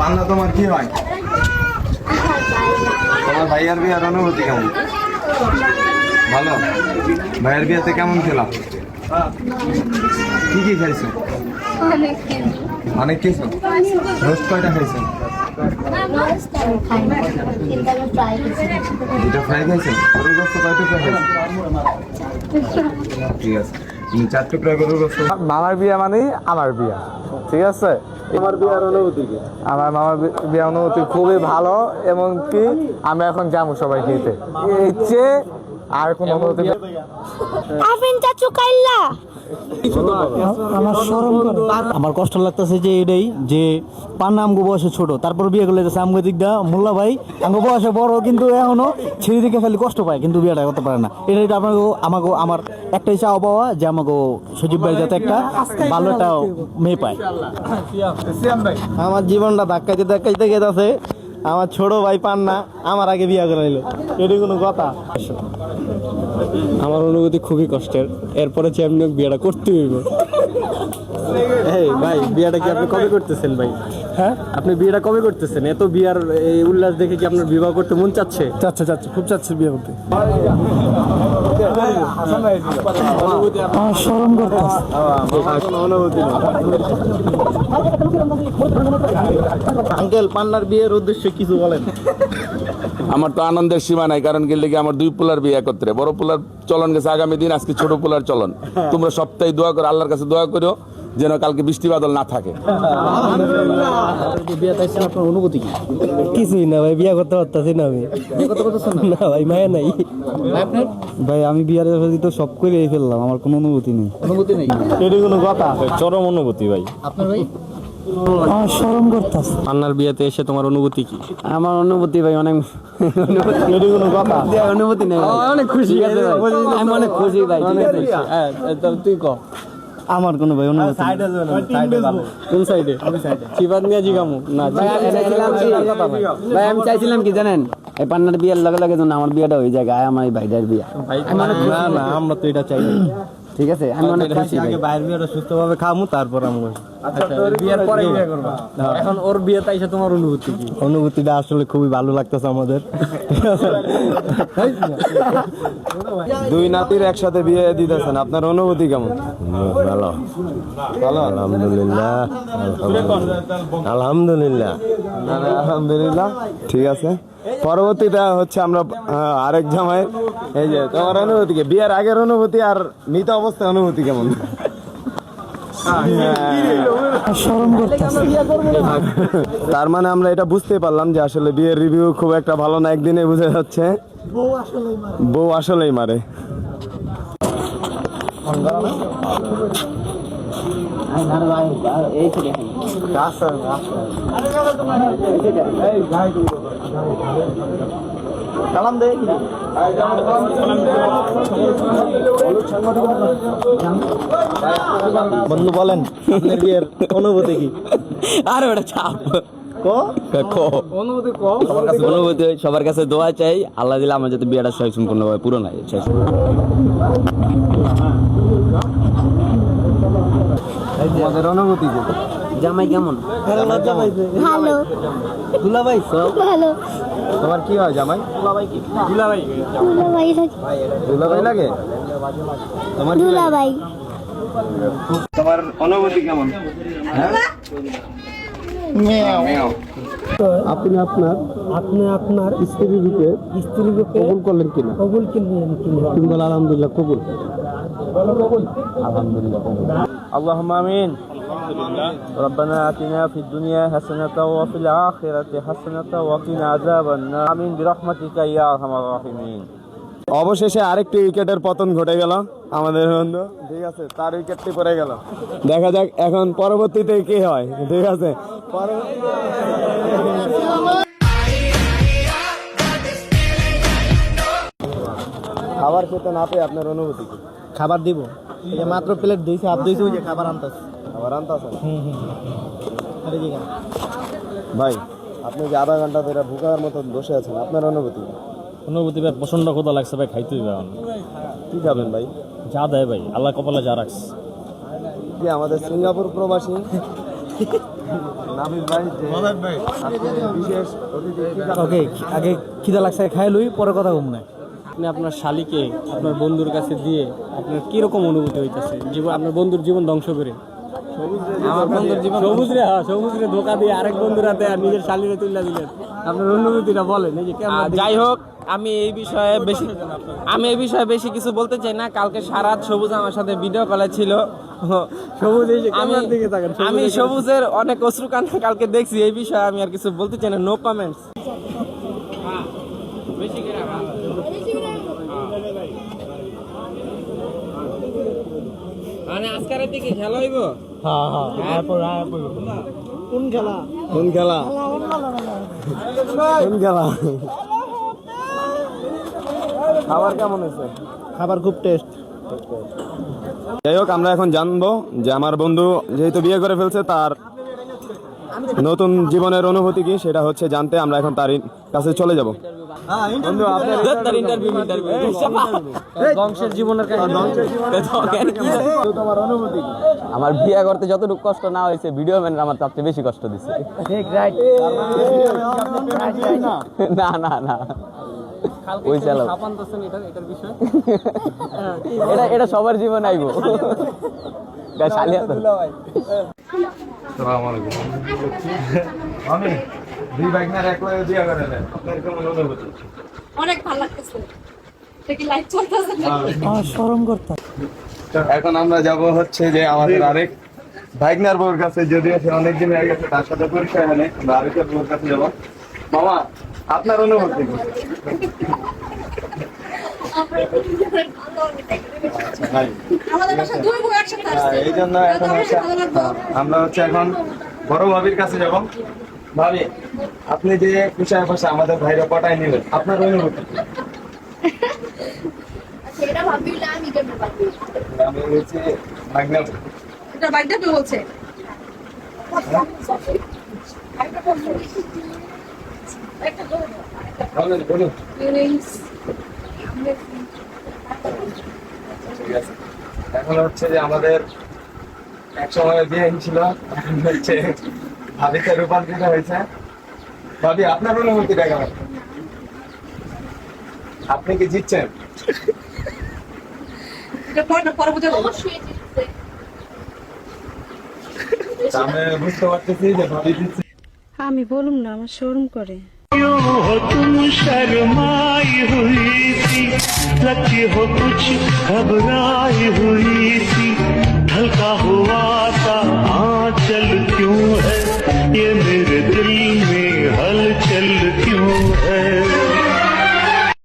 পান্না তোমার কি হয়? তোমার ভাইয়ার বিয়ার অনুভূতি কেমন? ভালো। ভাইয়ের বিয়েতে কেমন খেলাম? কি কি খাইছো? অনেক কিছু। রোজ কয়টা খাইছো? এটা ফ্রাই খাইছো? গরুর গোস্ত কয় টুকরা খাইছো? ঠিক আছে, তুমি 4 টুকরা গরুর গোস্ত। মামার বিয়া মানে আমার বিয়া, ঠিক আছে? আমার বিয়ার অনুভূতি কি? আমার মামার বিয়ার অনুভূতি খুবই ভালো, এবং কি আমি এখন যাবো সবাই খেতে, এই চেয়ে আর কোন অনুভূতি। আমার কষ্ট লাগতেছে যে এটাই যে পান্না আমগো বয়সে ছোট, তারপর বিয়ে করলে আমগো দিক দা মোল্লা ভাই আমগো বয়সে বড়, কিন্তু এখনো ছেলে দিকে খালি কষ্ট পায়, কিন্তু বিয়েটা করতে পারে না। এটাই আমাকে আমার একটাই চাওয়া পাওয়া যে আমাকে সজীব ভাই যাতে একটা ভালো একটা মেয়ে পায়। আমার জীবনটা ধাক্কাইতে ধাক্কাইতে গেছে, আমার ছোট ভাই পান্না আমার আগে বিয়ে করাইলো, এটি কোনো কথা? আমার অনুভূতি খুবই কষ্টের, এরপরে যে আপনি বিয়েটা করতে হইব। এই ভাই, বিয়েটা কি আপনি কবে করতেছেন ভাই? হ্যাঁ, আপনি বিয়েটা কবে করতেছেন? এত বিয়ার এই উল্লাস দেখে কি আপনার বিবাহ করতে মন চাচ্ছে? চাচ্ছে, খুব চাচ্ছে বিয়ে করতে। শরম করতেছে। আঙ্কেল, পান্নার বিয়ের উদ্দেশ্যে কিছু বলেন। আমার তো আনন্দের সীমা নাই, কারণ কি লেগে আমার 2 পোলার বিয়ে একত্রে। বড় পোলার চলন গেছে আগামী দিন, আজকে ছোট পোলার চলন। তোমরা সপ্তাহে দোয়া করো, আল্লাহর কাছে দোয়া করো যেন কালকে বৃষ্টি বাদল না থাকে। আপনার অনুভূতি কি? কিছুই না ভাই, বিয়ে করতে পারতাছি না আমি। না ভাই, মায়া নাই ভাই, আমি বিয়ার তো সব করে ফেললাম, আমার কোনো অনুভূতি নেই। অনুভূতি নেই, এটা কোনো কথা? চরম অনুভূতি ভাই। আপনার ভাই? শরম করতেছে। পান্নার বিয়েতে এসে তোমার অনুভূতি কি? আমার অনুভূতি ভাই অনেক, কোনো কথা? অনুভূতি নেই, অনেক খুশি আছে ভাই, আমি অনেক খুশি ভাই। হ্যাঁ, তুই ক। আমার কোনো ভাই অনুভূতি কোন সাইডে? চিবাদ নিয়ে জিগামু না ভাই, আমি চাইছিলাম কি জানেন, এই পান্নার বিয়ের লগে লগে যেন আমার বিয়েটা হয়ে যায়, আমার এই ভাইটার বিয়া। না না, আমরা তো এটা চাই। ঠিক আছে, আমি অনেক খুশি। আগে ভাইয়ের বিয়েটা সুস্থভাবে খামু, তারপর আমরা বিয়ের পরে বিয়ে করব। এখন ওর বিয়েতে এসে তোমার অনুভূতি কি? অনুভূতিটা আসলে খুবই ভালো লাগতেছে আমাদের। 2 নাতির একসাথে বিয়ে দিতেছেন, আপনার অনুভূতি কেমন? ভালো ভালো, আলহামদুলিল্লাহ। আলহামদুলিল্লাহ, আলহামদুলিল্লাহ। ঠিক আছে, পরবর্তীটা হচ্ছে আমরা আরেক জামাইয়ের। এই যে তোমার অনুভূতি কি? বিয়ের আগের অনুভূতি আর মৃত অবস্থায় অনুভূতি কেমন? তার মানে আমরা এটা বুঝতে পারলাম যে আসলে বিয়ের রিভিউ খুব একটা ভালো না, একদিনে বুঝে যাচ্ছে বউ আসলেই মারে। বন্ধু বলেন, আপনার বিয়ের অনুভূতি কি? আর ওটা চাপ অনুভূতি সবার কাছে দোয়া চাই, আল্লাহ দিলে আমার যাতে বিয়েটা সম্পূর্ণভাবে পূরণ হয়। তোমাদের অনুভূতি কি? জামাই কেমন? ভালো। দুলাভাই ভালো। তোমার কি হয় জামাই? দুলাভাই দুলাভাই লাগে? তোমার কি লাগে? দুলাভাই। তোমার অনুভূতি কেমন? হ্যাঁ, আপনি আপনার স্ত্রীকে কবুল করলেন কিনা? কবুল তুমি বলো আলহামদুলিল্লাহ কবুল। আলহামদুলিল্লাহ। আল্লাহুম্মা আমিন। ربنا آتنا في الدنيا حسنة وفي الآخرة حسنة وقنا عذاب النار آمين برحمتك يا أرحم الراحمين। অবশেষে আরেকটি উইকেটের পতন ঘটে গেল আমাদের বন্ধু, ঠিক আছে, তার উইকেটটি পড়ে গেল। দেখা যাক এখন পরবর্তীতে কি হয়, ঠিক আছে? খাবার খেতে না পেয়ে আপনার অনুভূতি কি? খাবার দিব, এই যে মাত্র প্লেট দিয়েছে, হাত দিয়েছে, ওই যে খাবার আনতেছে। খাবার আনতেছেন? ভাই, আপনি যে আধা ঘন্টা ধরে ভুকার মতো বসে আছেন, আপনার অনুভূতি? অনুভূতি ভাই প্রচন্ড ক্ষুধা লাগছে ভাই, খাইতে হবে এখন। কি খাবেন ভাই? যা দেয় ভাই, আল্লাহ কপালে যা রাখছে। কি আমাদের সিঙ্গাপুর প্রবাসী নাবিল ভাই যে আজকে বিশেষ অতিথি ওকে আগে খিদা লাগছে খাই লই পরে কথা কম না। আপনি আপনার শালিকে আপনার বন্ধুর কাছে দিয়ে আপনার কিরকম অনুভূতি হইতেছে জীবন আপনার বন্ধুর জীবন ধ্বংস করে? আমার বন্ধুর জীবন সবুজরে ধোকা দিয়ে আরেক বন্ধুর হাতে আর নিজের শালিরে তুলে দিলেন, আপনার অনুভূতিটা বলেন। এই যে যাই হোক, আমি এই বিষয়ে বেশি কিছু বলতে চাই না। কালকে সারাত সবুজ আমার সাথে ভিডিও কলে ছিল। সবুজ এই যে ক্যামেরার দিকে তাকান, আমি সবুজের অনেক অশ্রুকান্না কালকে দেখছি। এই বিষয়ে আমি আর কিছু বলতে চাই না, নো কমেন্টস। মানে আজকের দিকে খেলা হইব। কোন খেলা খাবার কেমন হয়েছে? খাবার খুব টেস্ট। যাই হোক, আমরা এখন জানবো যে আমার বন্ধু যেহেতু বিয়ে করে ফেলছে তার নতুন জীবনের অনুভূতি কি, সেটা হচ্ছে জানতে আমরা এখন তার কাছে চলে যাব। বন্ধু আপনার ইন্টারভিউ বংশের জীবনের কাহিনী। তোমার অনুভূতি কি? আমার বিয়ে করতে যতটুকু কষ্ট না হয়েছে, ভিডিও ম্যান আমার তার চেয়ে বেশি কষ্ট দিচ্ছে। না না না, ওই চালাও। এটা সবার জীবন আইব। আমি দুই বাইক না এক লাগে দিয়া করে দেন, আপনার কেমন অনুভূতি? অনেক ভালো লাগতেছে। দেখি লাইভ চলতেছে এখন আমরা যাব হচ্ছে যে আমাদের আরেক ভাইগনার বউর কাছে, যদিও সে অনেকদিন হয়ে গেছে তার সাথে পরিচয় হয়নি। আমরা আরেকের বউর কাছে যাবো। মামা, আপনার অনুভূতি কি? আমাদের বাসা দুই বউ একসাথে আসছে। এই জন্য এখন আমরা হচ্ছে এখন বড় ভাবির কাছে যাব। ভাবি, আপনি যে কুশায় বসে আমাদের ভাইরা পটায় নিলেন, আপনার অনুভূতি কি? সেটা ভাবি না, আমি কেন ভাবি? আমি হচ্ছে ভাগনা। এটা বাইকটা কে বলছে? বলেন বলুন। ফিলিংস ঠিক আছে, এখন হচ্ছে যে আমাদের এক সময় বিয়ে ছিল, এখন হচ্ছে ভাবিতে রূপান্তরিত হয়েছে। ভাবি, আপনার অনুভূতিটা কেমন? আপনি কি জিতছেন? এটা পরে বুঝে অবশ্যই জিতছে। আমি বুঝতে পারতেছি যে ভাবি জিতছে। আমি বলুম না, আমার শরম করে। तुम शर्माई हुई थी, लगी हो कुछ घबराई हुई थी, ढलका हुआ सा आंचल क्यों है ये मेरे दिल